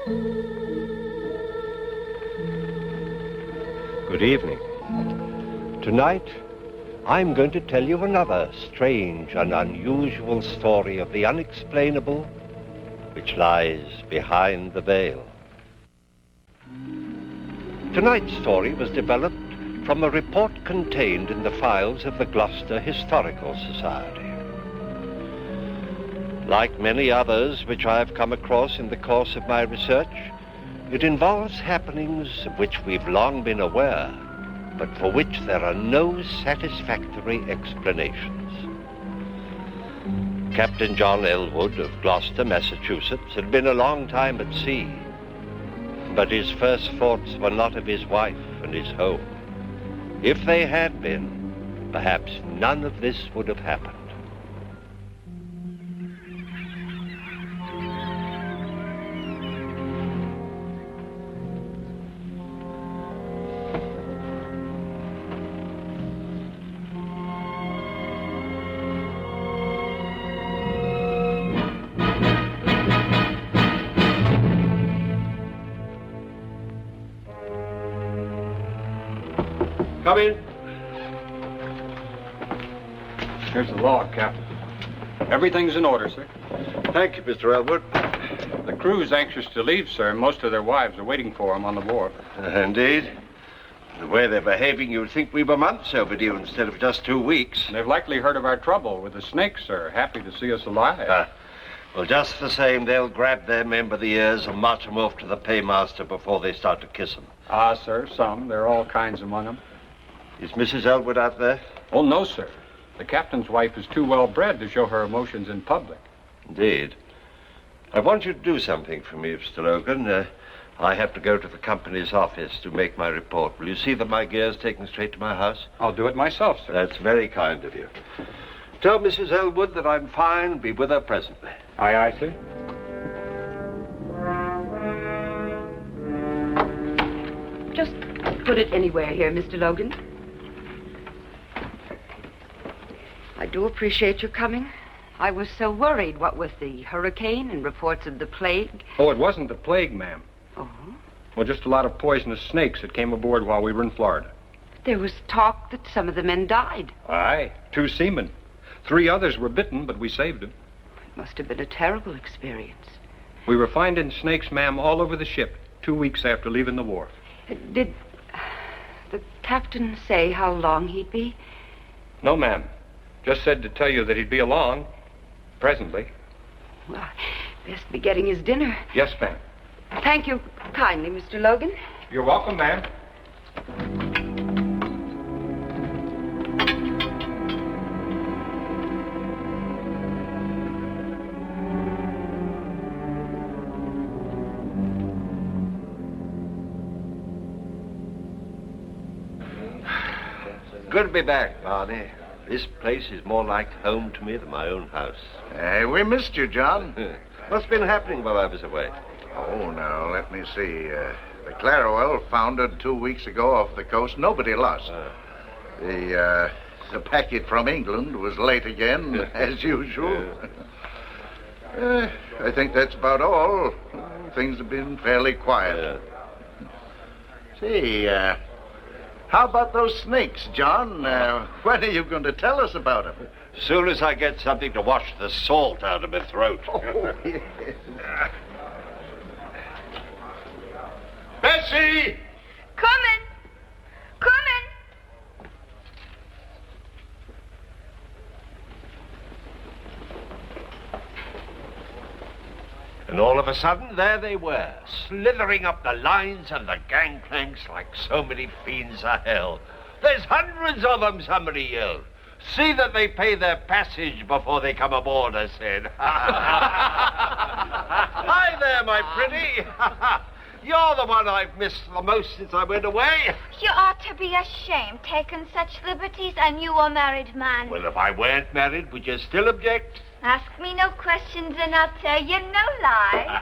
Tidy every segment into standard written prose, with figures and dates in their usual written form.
Good evening. Tonight, I'm going to tell you another strange and unusual story of the unexplainable which lies behind the veil. Tonight's story was developed from a report contained in the files of the Gloucester Historical Society. Like many others which I have come across in the course of my research, it involves happenings of which we've long been aware, but for which there are no satisfactory explanations. Captain John Elwood of Gloucester, Massachusetts, had been a long time at sea, but his first thoughts were not of his wife and his home. If they had been, perhaps none of this would have happened. Come in. Here's the log, Captain. Everything's in order, sir. Thank you, Mr. Elwood. The crew's anxious to leave, sir. Most of their wives are waiting for them on the wharf. Indeed. The way they're behaving, you'd think we were months overdue instead of just 2 weeks. They've likely heard of our trouble with the snakes, sir. Happy to see us alive. Well, just the same, they'll grab their men by the ears and march them off to the paymaster before they start to kiss them. Ah, sir, some. There are all kinds among them. Is Mrs. Elwood out there? Oh, no, sir. The captain's wife is too well bred to show her emotions in public. Indeed. I want you to do something for me, Mr. Logan. I have to go to the company's office to make my report. Will you see that my gear's taken straight to my house? I'll do it myself, sir. That's very kind of you. Tell Mrs. Elwood that I'm fine. Be with her presently. Aye, aye, sir. Just put it anywhere here, Mr. Logan. I do appreciate your coming. I was so worried, what with the hurricane and reports of the plague. Oh, it wasn't the plague, ma'am. Oh? Well, just a lot of poisonous snakes that came aboard while we were in Florida. There was talk that some of the men died. Aye, 2 seamen. 3 others were bitten, but we saved them. It must have been a terrible experience. We were finding snakes, ma'am, all over the ship 2 weeks after leaving the wharf. Did the captain say how long he'd be? No, ma'am. Just said to tell you that he'd be along. Presently. Well, best be getting his dinner. Yes, ma'am. Thank you kindly, Mr. Logan. You're welcome, ma'am. Good to be back, Barney. This place is more like home to me than my own house. We missed you, John. What's been happening while I was away? Oh, now, let me see. The Clarawell foundered 2 weeks ago off the coast. Nobody lost. The packet from England was late again, as usual. I think that's about all. Things have been fairly quiet. See, how about those snakes, John? When are you going to tell us about them? As soon as I get something to wash the salt out of my throat. Oh, yes. Bessie! Coming! Coming! And all of a sudden, there they were, slithering up the lines and the gangplanks like so many fiends of hell. There's hundreds of them, somebody yelled. See that they pay their passage before they come aboard, I said. Hi there, my pretty. You're the one I've missed the most since I went away. You ought to be ashamed, taking such liberties, and you a married man. Well, if I weren't married, would you still object? Ask me no questions, and I'll tell you no lie.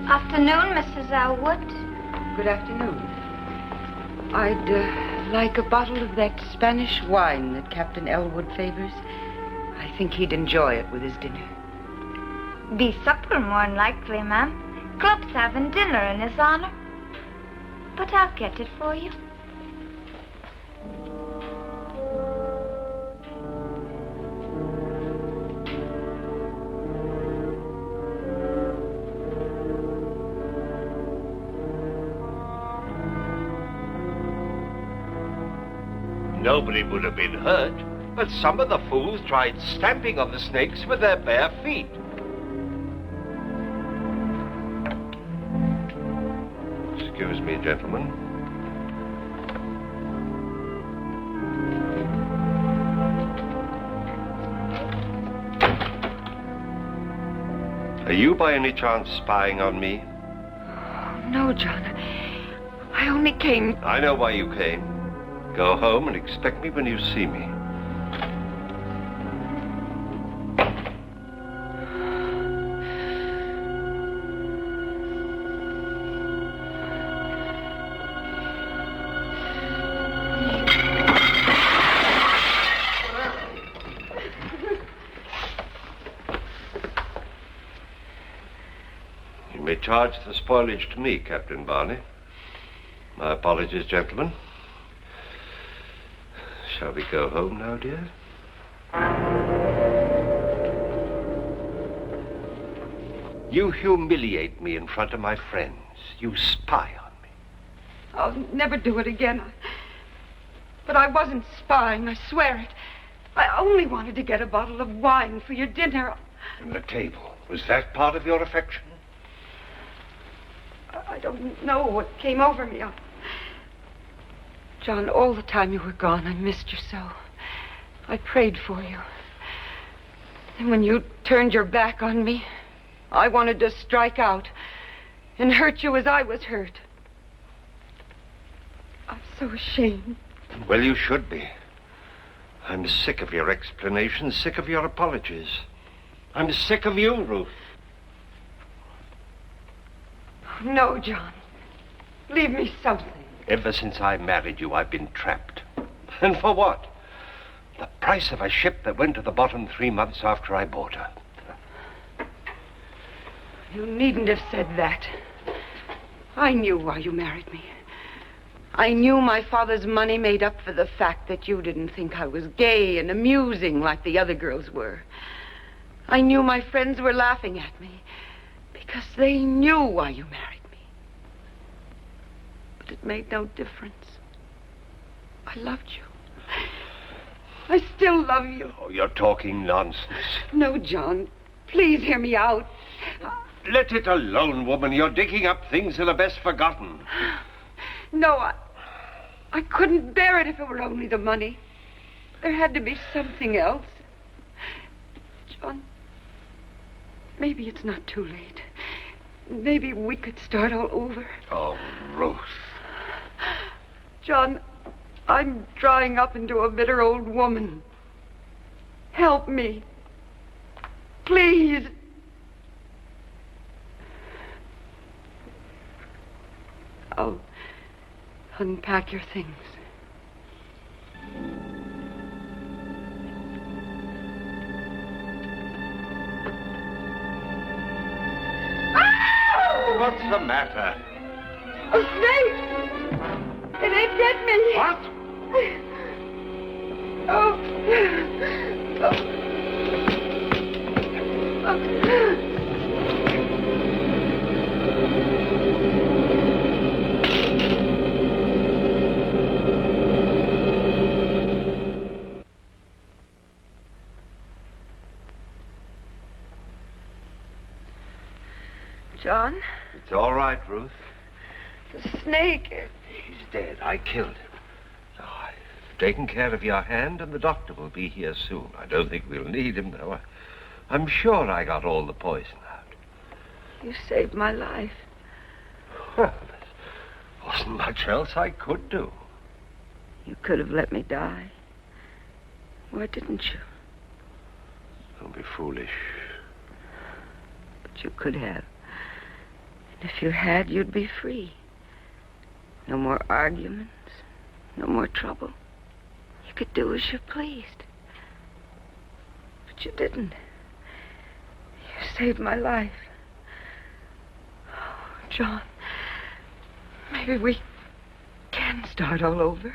Afternoon, Mrs. Elwood. Good afternoon. I'd Like a bottle of that Spanish wine that Captain Elwood favors. I think he'd enjoy it with his dinner. Be supper more than likely, ma'am. Club's having dinner in his honor. But I'll get it for you. Nobody would have been hurt, but some of the fools tried stamping on the snakes with their bare feet. Excuse me, gentlemen. Are you by any chance spying on me? No, John. I only came... I know why you came. Go home and expect me when you see me. You may charge the spoilage to me, Captain Barney. My apologies, gentlemen. Shall we go home now, dear? You humiliate me in front of my friends. You spy on me. I'll never do it again. But I wasn't spying, I swear it. I only wanted to get a bottle of wine for your dinner. And the table. Was that part of your affection? I don't know what came over me. John, all the time you were gone, I missed you so. I prayed for you. And when you turned your back on me, I wanted to strike out and hurt you as I was hurt. I'm so ashamed. Well, you should be. I'm sick of your explanations, sick of your apologies. I'm sick of you, Ruth. No, John. Leave me something. Ever since I married you, I've been trapped. And for what? The price of a ship that went to the bottom 3 months after I bought her. You needn't have said that. I knew why you married me. I knew my father's money made up for the fact that you didn't think I was gay and amusing like the other girls were. I knew my friends were laughing at me because they knew why you married me. But it made no difference. I loved you. I still love you. Oh, you're talking nonsense. No, John. Please hear me out. Let it alone, woman. You're digging up things that are best forgotten. No, I couldn't bear it if it were only the money. There had to be something else. John, maybe it's not too late. Maybe we could start all over. Oh, Ruth. John, I'm drying up into a bitter old woman. Help me. Please. I'll unpack your things. What's the matter? A snake! It ain't get me! What? John? It's all right, Ruth. The snake. He's dead. I killed him. No, I've taken care of your hand, and the doctor will be here soon. I don't think we'll need him, though. I'm sure I got all the poison out. You saved my life. Well, there wasn't much else I could do. You could have let me die. Why didn't you? Don't be foolish. But you could have. And if you had, you'd be free. No more arguments. No more trouble. You could do as you pleased. But you didn't. You saved my life. Oh, John, maybe we can start all over.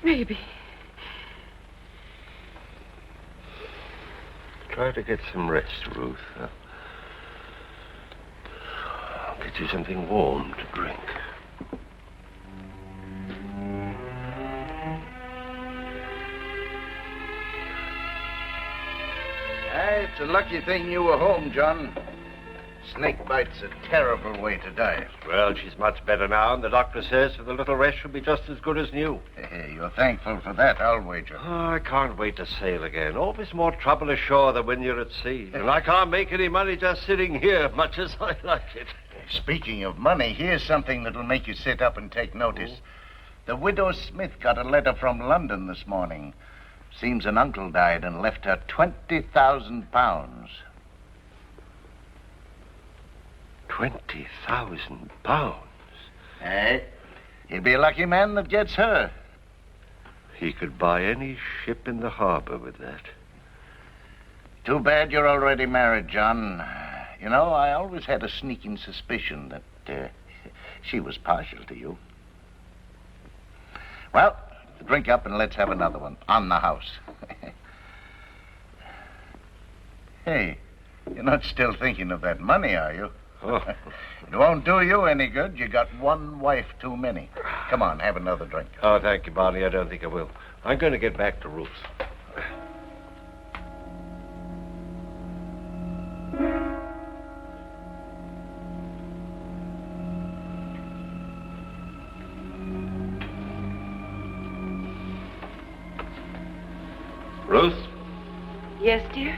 Maybe. Try to get some rest, Ruth. I'll get you something warm to drink. It's a lucky thing you were home, John. Snake bite's a terrible way to die. Well, she's much better now, and the doctor says with a little rest she'll be just as good as new. You're thankful for that, I'll wager. Oh, I can't wait to sail again. Always more trouble ashore than when you're at sea. And I can't make any money just sitting here, much as I like it. Speaking of money, here's something that'll make you sit up and take notice. The widow Smith got a letter from London this morning. Seems an uncle died and left her £20,000. £20,000? Hey, he'll be a lucky man that gets her. He could buy any ship in the harbor with that. Too bad you're already married, John. You know, I always had a sneaking suspicion that she was partial to you. Well, drink up and let's have another one on the house. Hey, you're not still thinking of that money, are you? Oh. It won't do you any good. You got one wife too many. Come on, have another drink. Oh, thank you, Barney. I don't think I will. I'm going to get back to Ruth. Ruth? Yes, dear?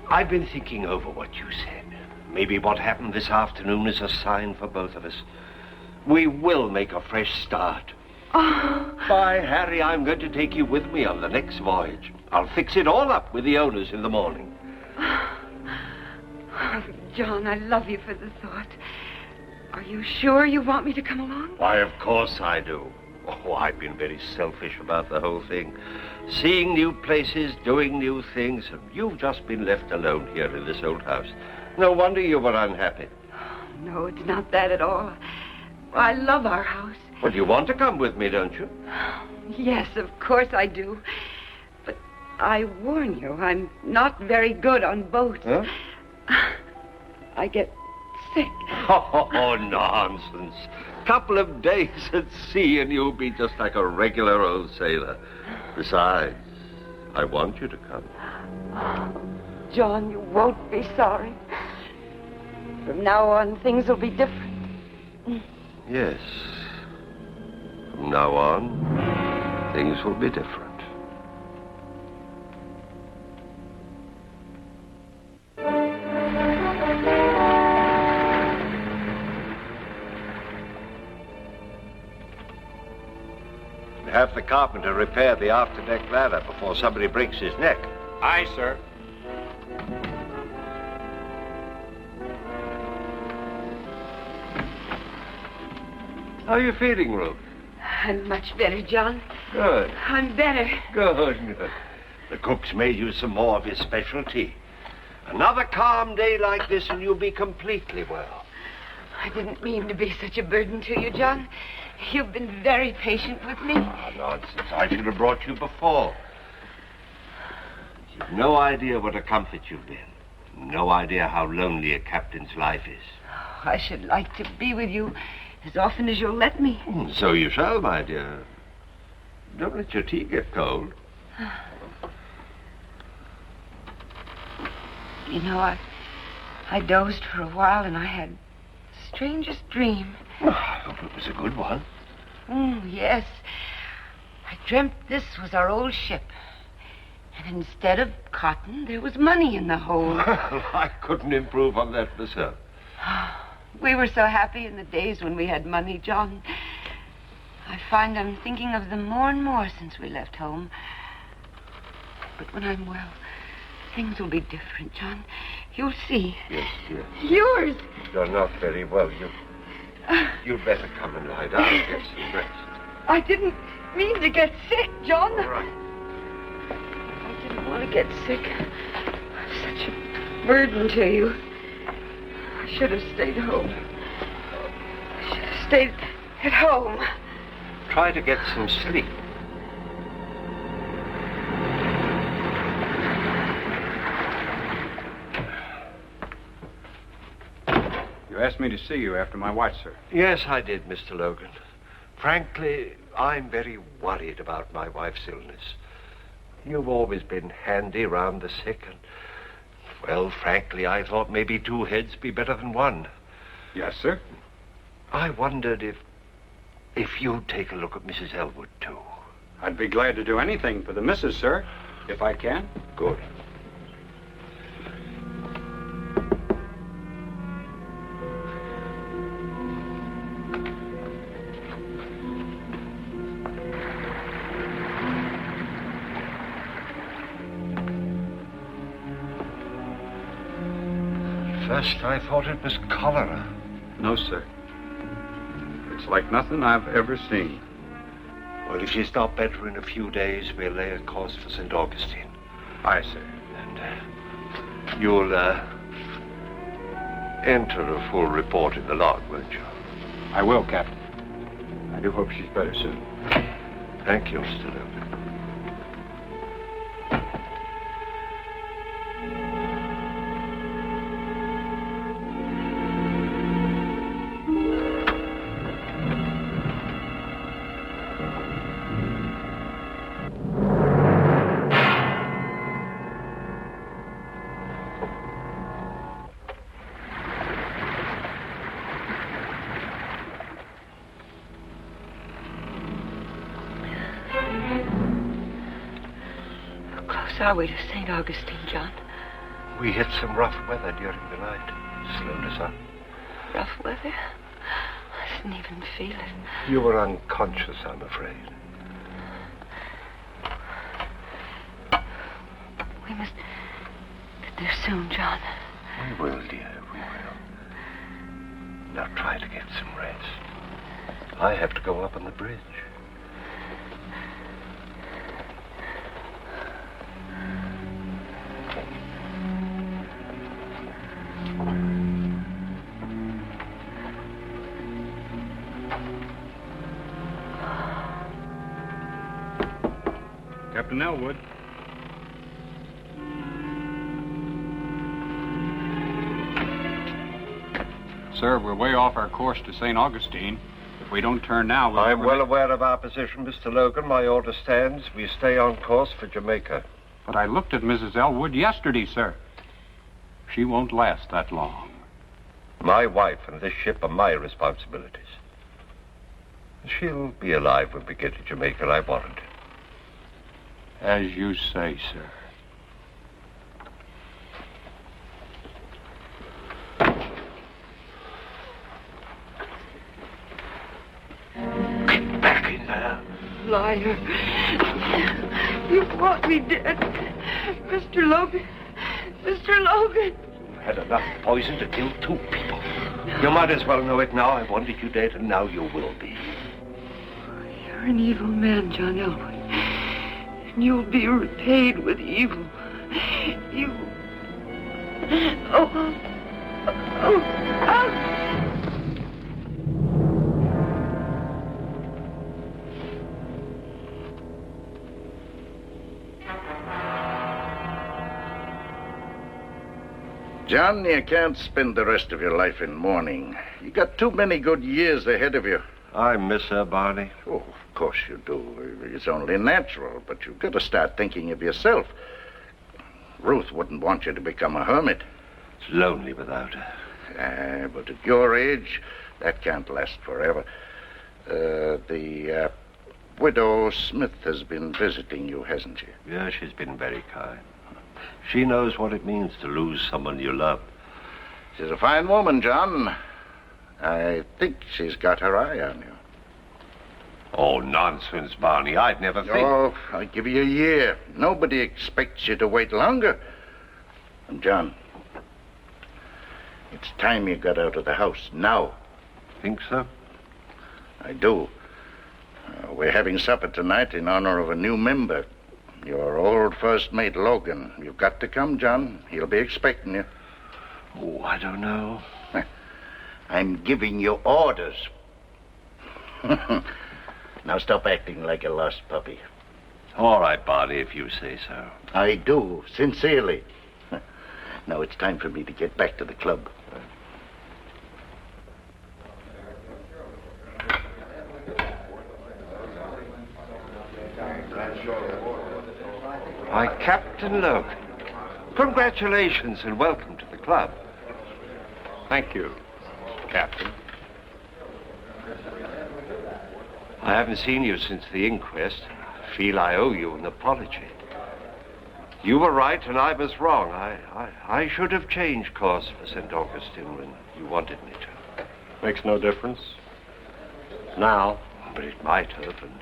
I've been thinking over what you said. Maybe what happened this afternoon is a sign for both of us. We will make a fresh start. Oh. By Harry, I'm going to take you with me on the next voyage. I'll fix it all up with the owners in the morning. Oh, John, I love you for the thought. Are you sure you want me to come along? Why, of course I do. Oh, I've been very selfish about the whole thing. Seeing new places, doing new things, and you've just been left alone here in this old house. No wonder you were unhappy. No, it's not that at all. I love our house. Well, you want to come with me, don't you? Yes, of course I do. But I warn you, I'm not very good on boats. Huh? I get sick. Oh, nonsense. Couple of days at sea and you'll be just like a regular old sailor. Besides, I want you to come. John, you won't be sorry. From now on, things will be different. Yes. From now on, things will be different. Have the carpenter repair the afterdeck ladder before somebody breaks his neck. Aye, sir. How are you feeling, Ruth? I'm much better, John. Good. I'm better. Good. The cook's made you some more of his specialty. Another calm day like this and you'll be completely well. I didn't mean to be such a burden to you, John. You've been very patient with me. Oh, nonsense. I should have brought you before. You've no idea what a comfort you've been. No idea how lonely a captain's life is. Oh, I should like to be with you as often as you'll let me. So you shall, my dear. Don't let your tea get cold. You know, I dozed for a while and I had the strangest dream. Oh, I hope it was a good one. Yes. I dreamt this was our old ship. And instead of cotton, there was money in the hold. Well, I couldn't improve on that myself. We were so happy in the days when we had money, John. I find I'm thinking of them more and more since we left home. But when I'm well, things will be different, John. You'll see. Yes. Yours. You're not very well. You'd better come and lie down and get some rest. I didn't mean to get sick, John. All right. I didn't want to get sick. I'm such a burden to you. I should have stayed home. I should have stayed at home. Try to get some sleep. You asked me to see you after my watch, sir. Yes, I did, Mr. Logan. Frankly, I'm very worried about my wife's illness. You've always been handy round the sick, and, well, frankly, I thought maybe two heads be better than one. Yes, sir. I wondered if you'd take a look at Mrs. Elwood, too. I'd be glad to do anything for the missus, sir, if I can. Good. First, I thought it was cholera. No, sir. It's like nothing I've ever seen. Well, if she's not better in a few days, we'll lay a course for St. Augustine. Aye, sir. And you'll enter a full report in the log, won't you? I will, Captain. I do hope she's better soon. Thank you, Mr. Logan. Are we to St. Augustine, John? We hit some rough weather during the night. Slowed us up. Rough weather? I didn't even feel it. You were unconscious, I'm afraid. We must get there soon, John. We will, dear, we will. Now try to get some rest. I have to go up on the bridge. Captain Elwood. Sir, we're way off our course to St. Augustine. If we don't turn now, we'll... I'm well aware of our position, Mr. Logan. My order stands. We stay on course for Jamaica. But I looked at Mrs. Elwood yesterday, sir. She won't last that long. My wife and this ship are my responsibilities. She'll be alive when we get to Jamaica, I warrant it. As you say, sir. Get back in there. Liar. You want me dead. Mr. Logan. Mr. Logan. You had enough poison to kill two people. You might as well know it now. I wanted you dead, and now you will be. You're an evil man, John Elwood. And you'll be repaid with evil. You... John, you can't spend the rest of your life in mourning. You got too many good years ahead of you. I miss her, Barney. Oh, of course you do. It's only natural, but you've got to start thinking of yourself. Ruth wouldn't want you to become a hermit. It's lonely without her. But at your age, that can't last forever. The widow Smith has been visiting you, hasn't she? Yeah, she's been very kind. She knows what it means to lose someone you love. She's a fine woman, John. I think she's got her eye on you. Oh, nonsense, Barney. I'd never think... Oh, I'll give you a year. Nobody expects you to wait longer. And, John, it's time you got out of the house. Now. Think so? I do. We're having supper tonight in honor of a new member. Your old first mate, Logan. You've got to come, John. He'll be expecting you. Oh, I don't know. I'm giving you orders. Now stop acting like a lost puppy. All right, Barney, if you say so. I do, sincerely. Now it's time for me to get back to the club. Why, Captain Logan, congratulations and welcome to the club. Thank you, Captain. I haven't seen you since the inquest. I feel I owe you an apology. You were right and I was wrong. I should have changed course for St. Augustine when you wanted me to. Makes no difference. Now. But it might have, and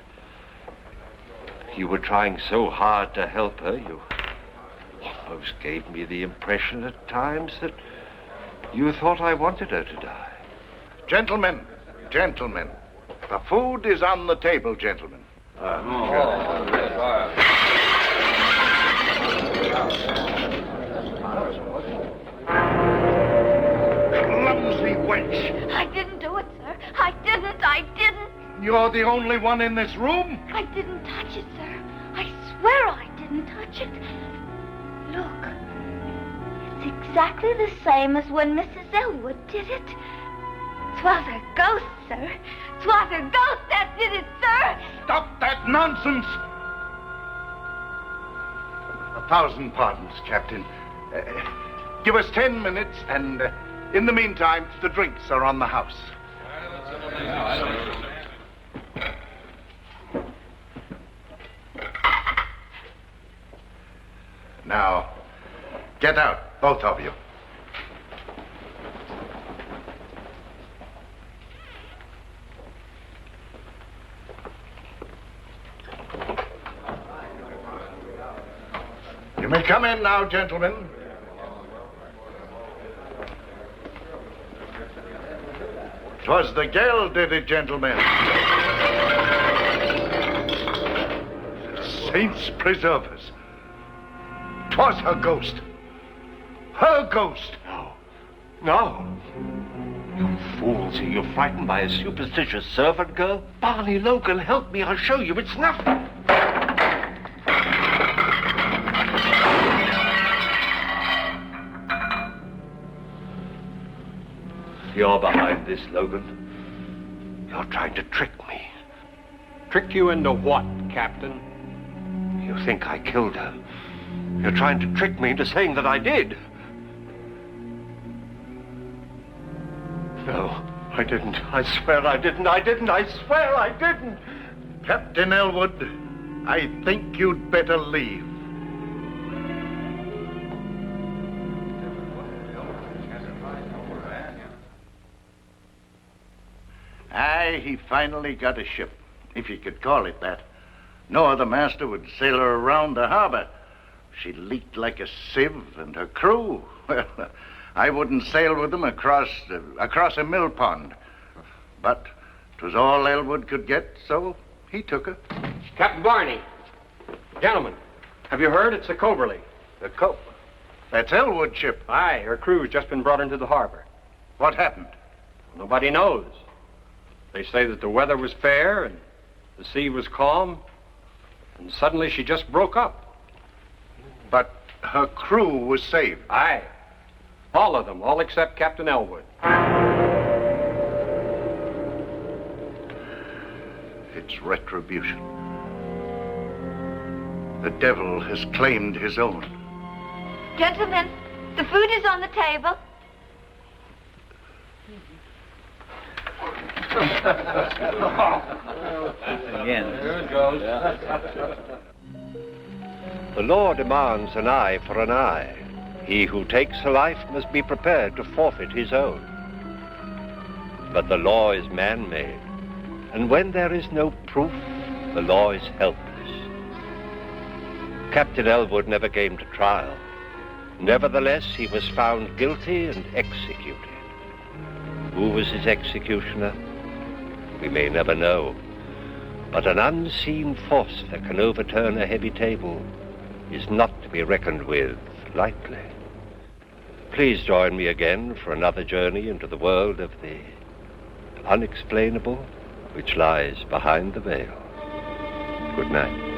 you were trying so hard to help her, you almost gave me the impression at times that you thought I wanted her to die. Gentlemen, the food is on the table, gentlemen. Clumsy wench. I didn't do it, sir. I didn't. You're the only one in this room? I didn't touch it, sir. I swear I didn't touch it. Look. It's exactly the same as when Mrs. Elwood did it. 'Twas a ghost, sir. 'Twas a ghost that did it, sir. Stop that nonsense. 1,000 pardons, Captain. Give us 10 minutes, and in the meantime, the drinks are on the house. Now, get out, both of you. You may come in now, gentlemen. Twas the girl did it, gentlemen. Saints preserve us. 'Twas her ghost. Her ghost. No. You fools, are you frightened by a superstitious servant girl? Barney Logan, help me, I'll show you it's nothing. You're behind this, Logan. You're trying to trick me. Trick you into what, Captain? You think I killed her. You're trying to trick me into saying that I did. No, I didn't. I swear I didn't. I swear I didn't. Captain Elwood, I think you'd better leave. Aye, he finally got a ship, if you could call it that. No other master would sail her around the harbor. She leaked like a sieve, and her crew, well, I wouldn't sail with them across a mill pond. But 'twas all Elwood could get, so he took her. Captain Barney. Gentlemen, have you heard? It's the Coberly. The Cope. That's Elwood's ship. Aye, her crew's just been brought into the harbor. What happened? Nobody knows. They say that the weather was fair and the sea was calm, and suddenly she just broke up. But her crew was saved. Aye. All of them, all except Captain Elwood. It's retribution. The devil has claimed his own. Gentlemen, the food is on the table. Again. There it goes. The law demands an eye for an eye. He who takes a life must be prepared to forfeit his own. But the law is man-made, and when there is no proof, the law is helpless. Captain Elwood never came to trial. Nevertheless, he was found guilty and executed. Who was his executioner? We may never know. But an unseen force that can overturn a heavy table is not to be reckoned with lightly. Please join me again for another journey into the world of the unexplainable which lies behind the veil. Good night.